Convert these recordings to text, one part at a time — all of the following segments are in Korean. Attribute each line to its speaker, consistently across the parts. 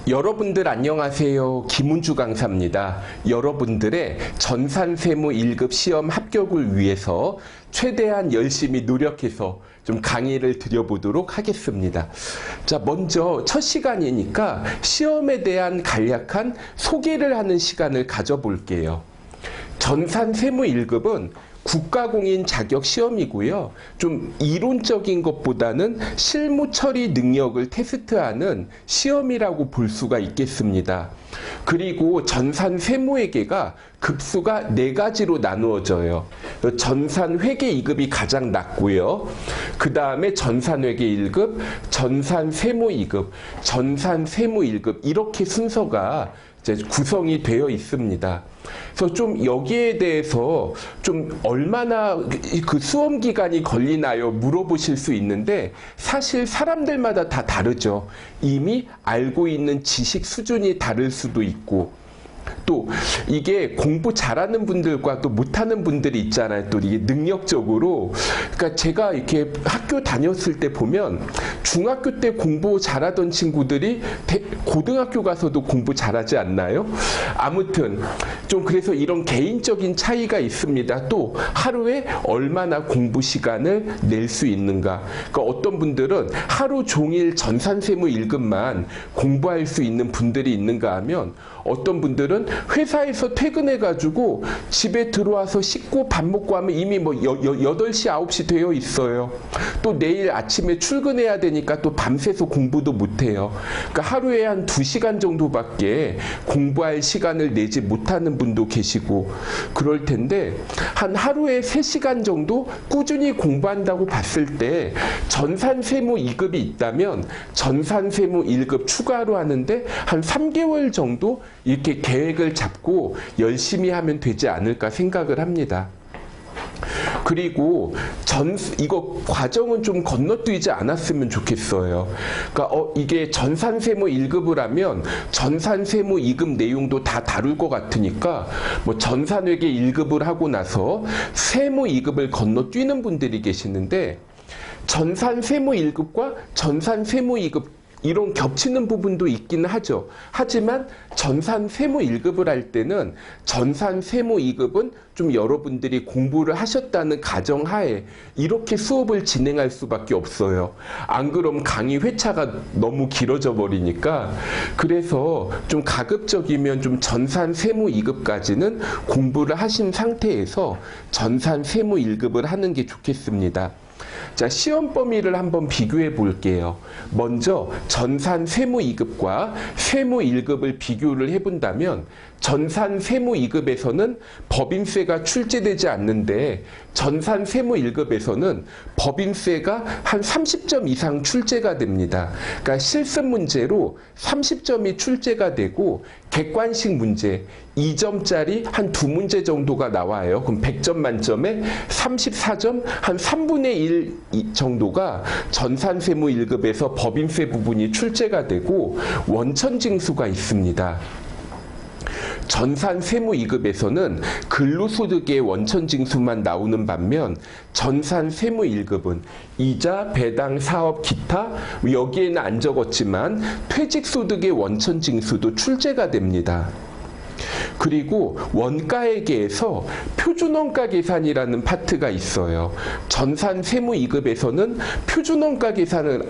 Speaker 1: 여러분들 안녕하세요. 김은주 강사입니다. 여러분들의 전산세무 1급 시험 합격을 위해서 최대한 열심히 노력해서 좀 강의를 드려보도록 하겠습니다. 자, 먼저 첫 시간이니까 시험에 대한 간략한 소개를 하는 시간을 가져볼게요. 전산세무 1급은 국가공인 자격 시험이고요. 좀 이론적인 것보다는 실무 처리 능력을 테스트하는 시험이라고 볼 수가 있겠습니다. 그리고 전산세무회계가 급수가 4가지로 나누어져요. 전산회계 2급이 가장 낮고요. 그 다음에 전산회계 1급, 전산세무 2급, 전산세무 1급 이렇게 순서가 구성이 되어 있습니다. 그래서 좀 여기에 대해서 좀 얼마나 그 수험 기간이 걸리나요? 물어보실 수 있는데 사실 사람들마다 다 다르죠. 이미 알고 있는 지식 수준이 다를 수도 있고 또 이게 공부 잘하는 분들과 또 못하는 분들이 있잖아요. 또 이게 능력적으로. 그러니까 제가 이렇게 학교 다녔을 때 보면 중학교 때 공부 잘하던 친구들이 고등학교 가서도 공부 잘하지 않나요? 아무튼 좀 그래서 이런 개인적인 차이가 있습니다. 또 하루에 얼마나 공부 시간을 낼 수 있는가. 그러니까 어떤 분들은 하루 종일 전산세무 1급만 공부할 수 있는 분들이 있는가 하면 어떤 분들은 회사에서 퇴근해가지고 집에 들어와서 씻고 밥 먹고 하면 이미 뭐 8시, 9시 되어 있어요. 또 내일 아침에 출근해야 되니까 또 밤새서 공부도 못해요. 그러니까 하루에 한 2시간 정도밖에 공부할 시간을 내지 못하는 분도 계시고 그럴 텐데 한 하루에 3시간 정도 꾸준히 공부한다고 봤을 때 전산세무 2급이 있다면 전산세무 1급 추가로 하는데 한 3개월 정도 이렇게 계획을 잡고 열심히 하면 되지 않을까 생각을 합니다. 그리고 이거 과정은 좀 건너뛰지 않았으면 좋겠어요. 그러니까 이게 전산세무 1급을 하면 전산세무 2급 내용도 다 다룰 것 같으니까 뭐 전산회계 1급을 하고 나서 세무 2급을 건너뛰는 분들이 계시는데 전산세무 1급과 전산세무 2급 이런 겹치는 부분도 있기는 하죠. 하지만 전산세무 1급을 할 때는 전산세무 2급은 좀 여러분들이 공부를 하셨다는 가정하에 이렇게 수업을 진행할 수밖에 없어요. 안 그럼 강의 회차가 너무 길어져 버리니까 그래서 좀 가급적이면 좀 전산세무 2급까지는 공부를 하신 상태에서 전산세무 1급을 하는 게 좋겠습니다. 자, 시험 범위를 한번 비교해 볼게요. 먼저 전산세무 2급과 세무 1급을 비교를 해본다면 전산세무 2급에서는 법인세가 출제되지 않는데 전산세무 1급에서는 법인세가 한 30점 이상 출제가 됩니다. 그러니까 실습 문제로 30점이 출제가 되고 객관식 문제 2점짜리 한 2문제 정도가 나와요. 그럼 100점 만점에 34점 한 3분의 1 정도가 전산세무 1급에서 법인세 부분이 출제가 되고 원천징수가 있습니다. 전산세무 2급에서는 근로소득의 원천징수만 나오는 반면 전산세무 1급은 이자, 배당, 사업, 기타 여기에는 안 적었지만 퇴직소득의 원천징수도 출제가 됩니다. 그리고 원가회계에서 표준원가 계산이라는 파트가 있어요. 전산세무 2급에서는 표준원가 계산을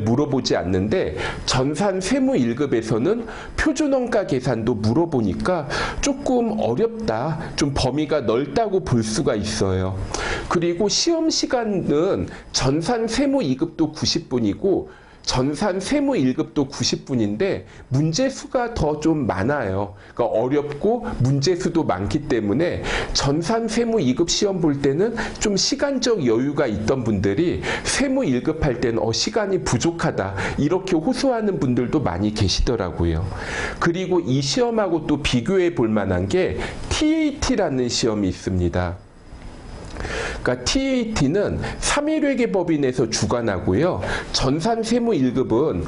Speaker 1: 물어보지 않는데 전산세무 1급에서는 표준원가 계산도 물어보니까 조금 어렵다, 좀 범위가 넓다고 볼 수가 있어요. 그리고 시험 시간은 전산세무 2급도 90분이고 전산세무 1급도 90분인데 문제 수가 더 좀 많아요. 그러니까 어렵고 문제 수도 많기 때문에 전산세무 2급 시험 볼 때는 좀 시간적 여유가 있던 분들이 세무 1급 할 때는 시간이 부족하다 이렇게 호소하는 분들도 많이 계시더라고요. 그리고 이 시험하고 또 비교해 볼 만한 게 TAT라는 시험이 있습니다. 그러니까 TAT는 3일회계법인에서 주관하고요. 전산세무 1급은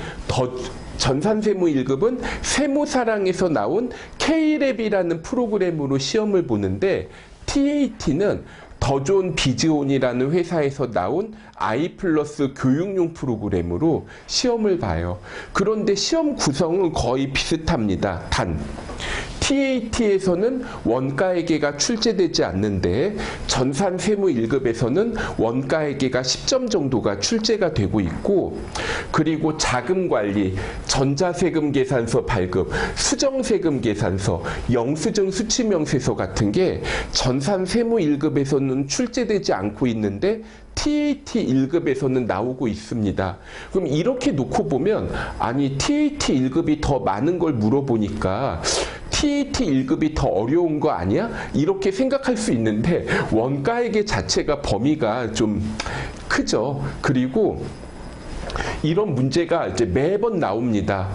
Speaker 1: 전산세무 1급은 세무사랑에서 나온 K랩이라는 프로그램으로 시험을 보는데 TAT는 더 좋은 비즈온이라는 회사에서 나온 I+ 교육용 프로그램으로 시험을 봐요. 그런데 시험 구성은 거의 비슷합니다. 단 TAT에서는 원가회계가 출제되지 않는데 전산세무 1급에서는 원가회계가 10점 정도가 출제가 되고 있고, 그리고 자금관리, 전자세금 계산서 발급, 수정세금 계산서, 영수증 수치명세서 같은 게 전산세무 1급에서는 출제되지 않고 있는데 TAT 1급에서는 나오고 있습니다. 그럼 이렇게 놓고 보면, 아니 TAT 1급이 더 많은 걸 물어보니까 TAT 1급이 더 어려운 거 아니야? 이렇게 생각할 수 있는데 원가회계 자체가 범위가 좀 크죠. 그리고 이런 문제가 이제 매번 나옵니다.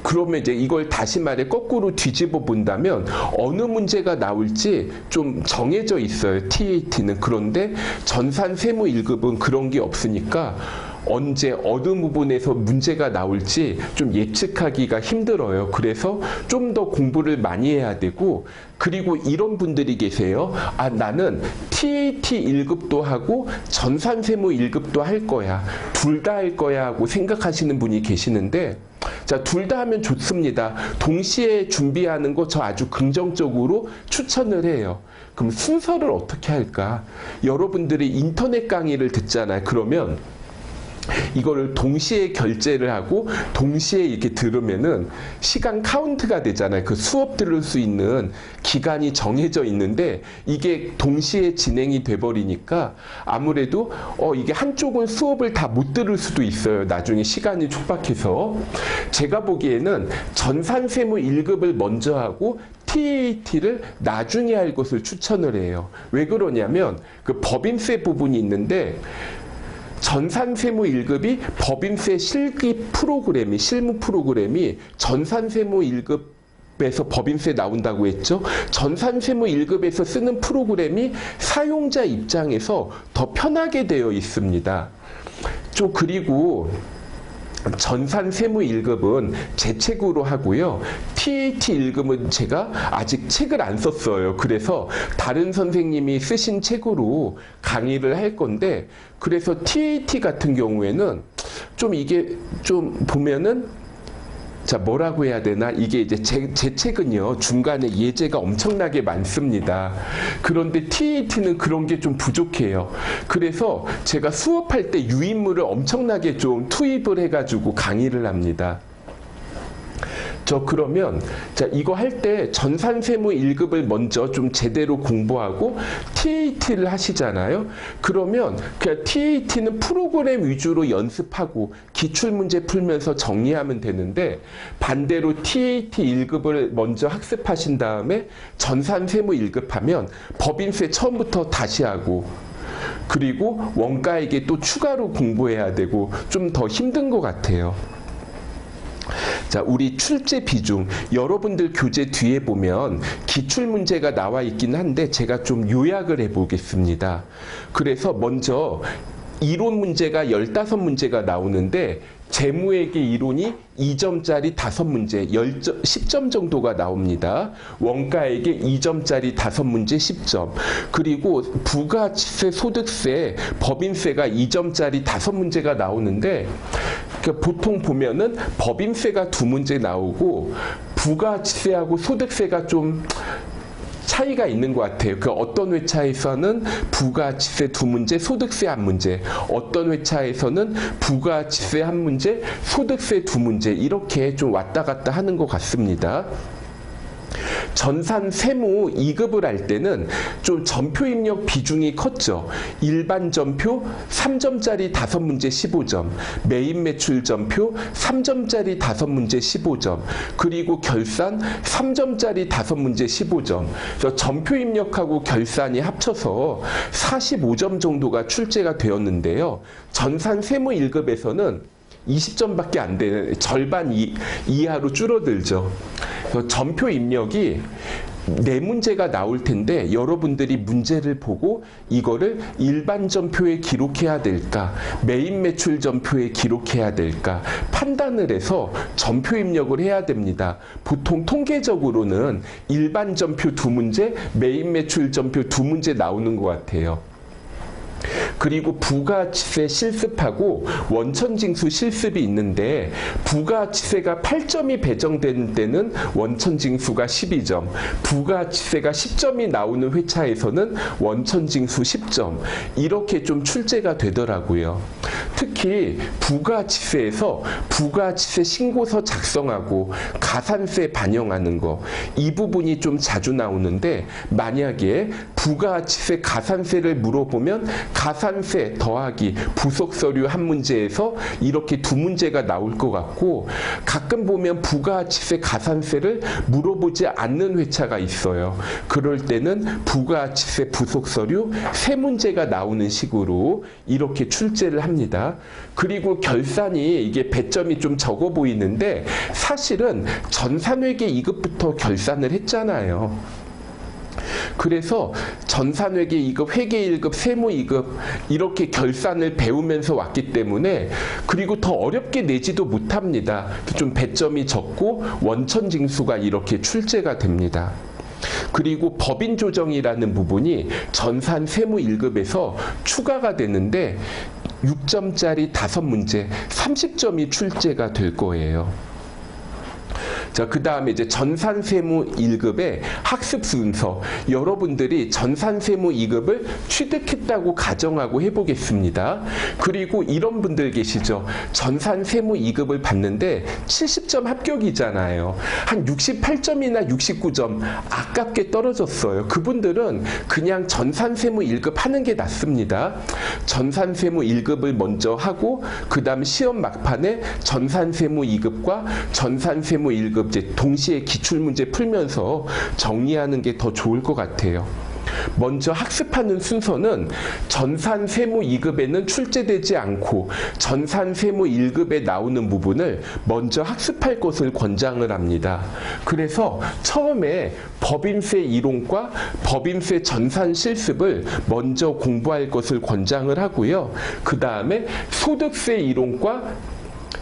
Speaker 1: 그러면 이제 이걸 다시 말해 거꾸로 뒤집어 본다면 어느 문제가 나올지 좀 정해져 있어요, TAT는. 그런데 전산세무 1급은 그런 게 없으니까 언제 어느 부분에서 문제가 나올지 좀 예측하기가 힘들어요. 그래서 좀 더 공부를 많이 해야 되고, 그리고 이런 분들이 계세요. 아, 나는 TAT 1급도 하고 전산세무 1급도 할 거야. 둘 다 할 거야 하고 생각하시는 분이 계시는데, 자, 둘 다 하면 좋습니다. 동시에 준비하는 거 저 아주 긍정적으로 추천을 해요. 그럼 순서를 어떻게 할까? 여러분들이 인터넷 강의를 듣잖아요. 그러면 이거를 동시에 결제를 하고 동시에 이렇게 들으면은 시간 카운트가 되잖아요. 그 수업 들을 수 있는 기간이 정해져 있는데 이게 동시에 진행이 돼 버리니까 아무래도 이게 한쪽은 수업을 다 못 들을 수도 있어요. 나중에 시간이 촉박해서. 제가 보기에는 전산세무 1급을 먼저 하고 TAT를 나중에 할 것을 추천을 해요. 왜 그러냐면 그 법인세 부분이 있는데, 전산세무 1급이 법인세 실무 프로그램이 전산세무 1급에서 법인세 나온다고 했죠. 전산세무 1급에서 쓰는 프로그램이 사용자 입장에서 더 편하게 되어 있습니다. 그리고 전산세무 1급은 제 책으로 하고요. TAT 1급은 제가 아직 책을 안 썼어요. 그래서 다른 선생님이 쓰신 책으로 강의를 할 건데, 그래서 TAT 같은 경우에는 좀 이게 좀 보면은, 자, 뭐라고 해야 되나? 이게 이제 제 책은요, 중간에 예제가 엄청나게 많습니다. 그런데 TAT는 그런 게 좀 부족해요. 그래서 제가 수업할 때 유인물을 엄청나게 좀 투입을 해가지고 강의를 합니다. 그러면, 자, 이거 할 때 전산세무 1급을 먼저 좀 제대로 공부하고 TAT를 하시잖아요. 그러면 그냥 TAT는 프로그램 위주로 연습하고 기출문제 풀면서 정리하면 되는데, 반대로 TAT 1급을 먼저 학습하신 다음에 전산세무 1급 하면 법인세 처음부터 다시 하고, 그리고 원가에게 또 추가로 공부해야 되고 좀 더 힘든 것 같아요. 자, 우리 출제 비중, 여러분들 교재 뒤에 보면 기출문제가 나와 있긴 한데 제가 좀 요약을 해보겠습니다. 그래서 먼저 이론 문제가 15문제가 나오는데, 재무회계 이론이 2점짜리 5문제, 10점 정도가 나옵니다. 원가에게 2점짜리 5문제 10점. 그리고 부가세, 소득세, 법인세가 2점짜리 5문제가 나오는데, 보통 보면은 법인세가 2문제 나오고 부가세하고 소득세가 좀 차이가 있는 것 같아요. 어떤 회차에서는 부가지세 2문제, 소득세 1문제, 어떤 회차에서는 부가지세 1문제, 소득세 2문제, 이렇게 좀 왔다 갔다 하는 것 같습니다. 전산세무 2급을 할 때는 좀 전표 입력 비중이 컸죠. 일반 전표 3점짜리 5문제 15점, 메인 매출 전표 3점짜리 5문제 15점, 그리고 결산 3점짜리 5문제 15점. 그래서 전표 입력하고 결산이 합쳐서 45점 정도가 출제가 되었는데요. 전산세무 1급에서는 20점밖에 안 되는, 절반 이하로 줄어들죠. 전표 입력이 네 문제가 나올 텐데 여러분들이 문제를 보고 이거를 일반 전표에 기록해야 될까, 메인 매출 전표에 기록해야 될까 판단을 해서 전표 입력을 해야 됩니다. 보통 통계적으로는 일반 전표 2문제, 메인 매출 전표 2문제 나오는 것 같아요. 그리고 부가치세 실습하고 원천징수 실습이 있는데 부가치세가 8점이 배정되는 때는 원천징수가 12점, 부가치세가 10점이 나오는 회차에서는 원천징수 10점 이렇게 좀 출제가 되더라고요. 특히 부가치세에서 부가치세 신고서 작성하고 가산세 반영하는 거 이 부분이 좀 자주 나오는데 만약에 부가치세 가산세를 물어보면 가산세 더하기 부속서류 한 문제에서 이렇게 2문제가 나올 것 같고 가끔 보면 부가치세 가산세를 물어보지 않는 회차가 있어요. 그럴 때는 부가치세 부속서류 3문제가 나오는 식으로 이렇게 출제를 합니다. 그리고 결산이 이게 배점이 좀 적어 보이는데 사실은 전산회계 2급부터 결산을 했잖아요. 그래서 전산회계 2급, 회계 1급, 세무 2급 이렇게 결산을 배우면서 왔기 때문에 그리고 더 어렵게 내지도 못합니다. 좀 배점이 적고 원천징수가 이렇게 출제가 됩니다. 그리고 법인 조정이라는 부분이 전산 세무 1급에서 추가가 되는데 6점짜리 5문제 30점이 출제가 될 거예요. 자, 그 다음에 이제 전산세무 1급의 학습 순서. 여러분들이 전산세무 2급을 취득했다고 가정하고 해보겠습니다. 그리고 이런 분들 계시죠. 전산세무 2급을 봤는데 70점 합격이잖아요. 한 68점이나 69점 아깝게 떨어졌어요. 그분들은 그냥 전산세무 1급 하는 게 낫습니다. 전산세무 1급을 먼저 하고 그 다음 시험 막판에 전산세무 2급과 전산세무 1급 이제 동시에 기출문제 풀면서 정리하는 게 더 좋을 것 같아요. 먼저 학습하는 순서는 전산세무 2급에는 출제되지 않고 전산세무 1급에 나오는 부분을 먼저 학습할 것을 권장을 합니다. 그래서 처음에 법인세 이론과 법인세 전산 실습을 먼저 공부할 것을 권장을 하고요. 그 다음에 소득세 이론과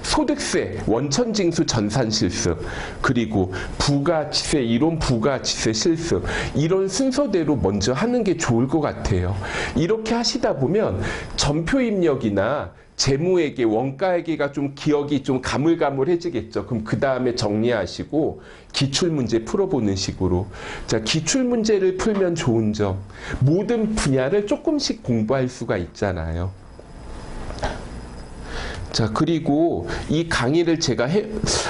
Speaker 1: 소득세, 원천징수 전산 실습, 그리고 부가치세 이론, 부가치세 실습 이런 순서대로 먼저 하는 게 좋을 것 같아요. 이렇게 하시다 보면 전표 입력이나 재무회계, 원가회계가 좀 기억이 좀 가물가물해지겠죠. 그럼 그 다음에 정리하시고 기출문제 풀어보는 식으로. 자, 기출문제를 풀면 좋은 점, 모든 분야를 조금씩 공부할 수가 있잖아요. 자, 그리고 이 강의를 제가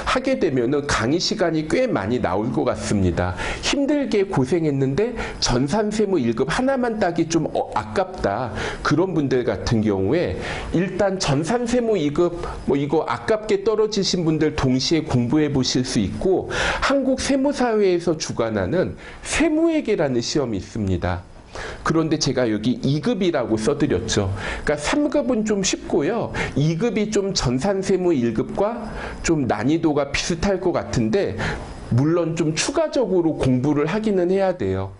Speaker 1: 하게 되면은 강의 시간이 꽤 많이 나올 것 같습니다. 힘들게 고생했는데 전산세무 1급 하나만 따기 좀 아깝다. 그런 분들 같은 경우에 일단 전산세무 2급 뭐 이거 아깝게 떨어지신 분들 동시에 공부해 보실 수 있고 한국세무사회에서 주관하는 세무회계라는 시험이 있습니다. 그런데 제가 여기 2급이라고 써드렸죠. 그러니까 3급은 좀 쉽고요. 2급이 좀 전산세무 1급과 좀 난이도가 비슷할 것 같은데 물론 좀 추가적으로 공부를 하기는 해야 돼요.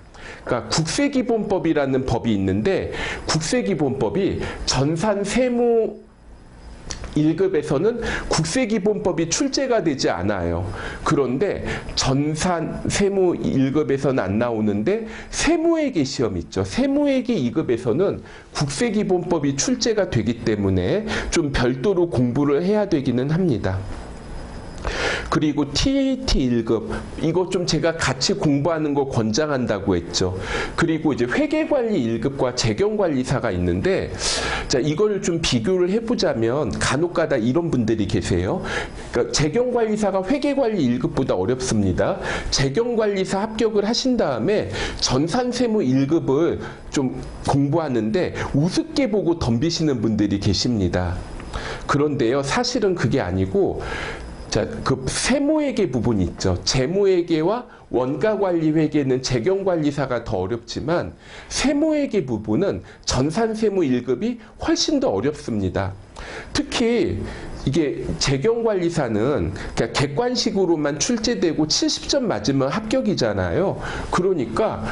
Speaker 1: 그러니까 국세기본법이라는 법이 있는데 국세기본법이 전산세무 1급에서는 국세기본법이 출제가 되지 않아요. 그런데 전산세무 1급에서는 안 나오는데 세무회계 시험 있죠. 세무회계 2급에서는 국세기본법이 출제가 되기 때문에 좀 별도로 공부를 해야 되기는 합니다. 그리고 TAT 1급 이거 좀 제가 같이 공부하는 거 권장한다고 했죠. 그리고 이제 회계관리 1급과 재경관리사가 있는데 자, 이걸 좀 비교를 해보자면 간혹가다 이런 분들이 계세요. 그러니까 재경관리사가 회계관리 1급보다 어렵습니다. 재경관리사 합격을 하신 다음에 전산세무 1급을 좀 공부하는데 우습게 보고 덤비시는 분들이 계십니다. 그런데요, 사실은 그게 아니고 자, 그 세무회계 부분이 있죠. 재무회계와 원가관리회계는 재경관리사가 더 어렵지만 세무회계 부분은 전산세무 1급이 훨씬 더 어렵습니다. 특히 이게 재경관리사는 그냥 객관식으로만 출제되고 70점 맞으면 합격이잖아요. 그러니까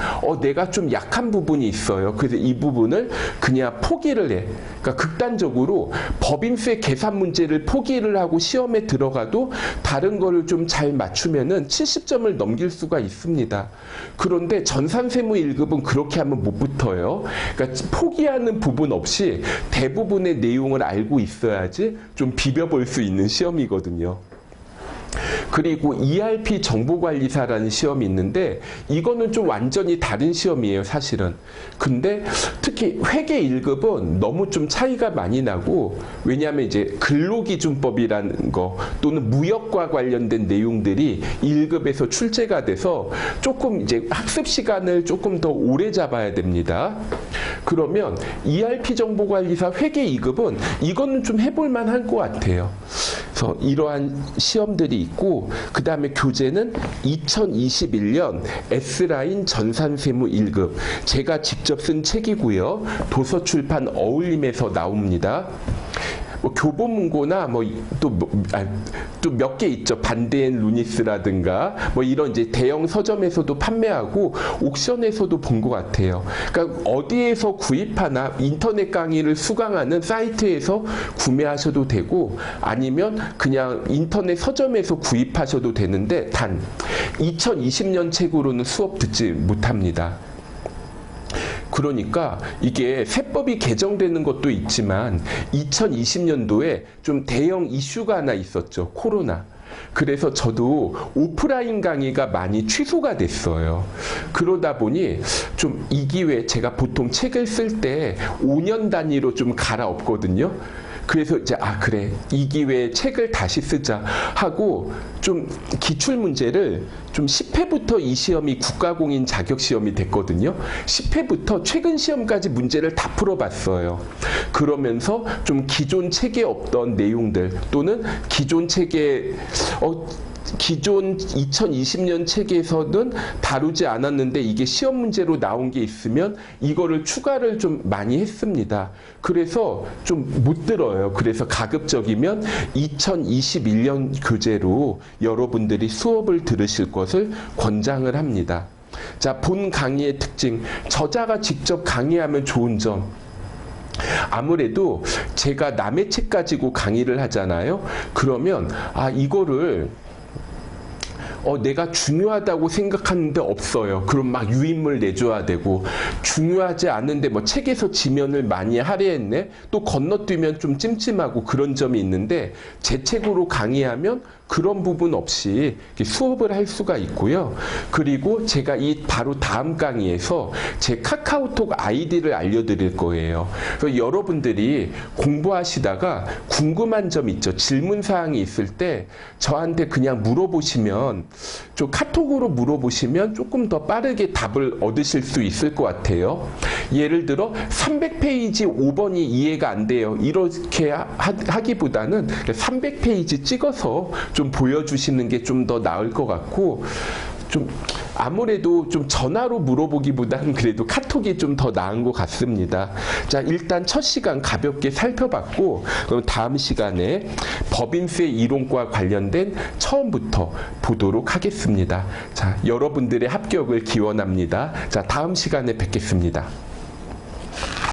Speaker 1: 내가 좀 약한 부분이 있어요. 그래서 이 부분을 그냥 포기를 해. 그러니까 극단적으로 법인세 계산 문제를 포기를 하고 시험에 들어가도 다른 거를 좀 잘 맞추면은 70점을 넘길 수가 있습니다. 그런데 전산세무 1급은 그렇게 하면 못 붙어요. 그러니까 포기하는 부분 없이 대부분의 내용을 알고 있어야지 좀 비벼볼 수 있는 시험이거든요. 그리고 ERP 정보관리사라는 시험이 있는데 이거는 좀 완전히 다른 시험이에요, 사실은. 근데 특히 회계 1급은 너무 좀 차이가 많이 나고, 왜냐하면 이제 근로기준법이라는 거 또는 무역과 관련된 내용들이 1급에서 출제가 돼서 조금 이제 학습 시간을 조금 더 오래 잡아야 됩니다. 그러면 ERP 정보관리사 회계 2급은 이거는 좀 해볼 만한 것 같아요. 그래서 이러한 시험들이 있고, 그 다음에 교재는 2021년 S라인 전산세무 1급. 제가 직접 쓴 책이고요. 도서출판 어울림에서 나옵니다. 뭐 교보문고나 또 몇 개 있죠. 반대엔 루니스라든가 뭐 이런 이제 대형 서점에서도 판매하고 옥션에서도 본 것 같아요. 그러니까 어디에서 구입하나 인터넷 강의를 수강하는 사이트에서 구매하셔도 되고, 아니면 그냥 인터넷 서점에서 구입하셔도 되는데, 단 2020년 책으로는 수업 듣지 못합니다. 그러니까 이게 세법이 개정되는 것도 있지만 2020년도에 좀 대형 이슈가 하나 있었죠. 코로나. 그래서 저도 오프라인 강의가 많이 취소가 됐어요. 그러다 보니 좀 이 기회에 제가 보통 책을 쓸 때 5년 단위로 좀 갈아엎거든요. 그래서 이제 그래, 이 기회에 책을 다시 쓰자 하고 좀 기출 문제를 좀 10회부터 이 시험이 국가공인 자격 시험이 됐거든요. 10회부터 최근 시험까지 문제를 다 풀어봤어요. 그러면서 좀 기존 책에 없던 내용들 또는 기존 책에 기존 2020년 책에서는 다루지 않았는데 이게 시험 문제로 나온 게 있으면 이거를 추가를 좀 많이 했습니다. 그래서 좀 못 들어요. 그래서 가급적이면 2021년 교재로 여러분들이 수업을 들으실 것을 권장을 합니다. 자, 본 강의의 특징. 저자가 직접 강의하면 좋은 점. 아무래도 제가 남의 책 가지고 강의를 하잖아요. 그러면 이거를 내가 중요하다고 생각하는데 없어요. 그럼 막 유인물 내줘야 되고, 중요하지 않은데 뭐 책에서 지면을 많이 할애했네? 또 건너뛰면 좀 찜찜하고 그런 점이 있는데, 제 책으로 강의하면 그런 부분 없이 수업을 할 수가 있고요. 그리고 제가 이 바로 다음 강의에서 제 카카오톡 아이디를 알려드릴 거예요. 그래서 여러분들이 공부하시다가 궁금한 점 있죠. 질문사항이 있을 때 저한테 그냥 물어보시면, 좀 카톡으로 물어보시면 조금 더 빠르게 답을 얻으실 수 있을 것 같아요. 예를 들어 300페이지 5번이 이해가 안 돼요. 이렇게 하기보다는 300페이지 찍어서 좀 보여주시는 게 좀 더 나을 것 같고, 좀 아무래도 좀 전화로 물어보기보다는 그래도 카톡이 좀 더 나은 것 같습니다. 자, 일단 첫 시간 가볍게 살펴봤고, 그럼 다음 시간에 법인세 이론과 관련된 처음부터 보도록 하겠습니다. 자, 여러분들의 합격을 기원합니다. 자, 다음 시간에 뵙겠습니다.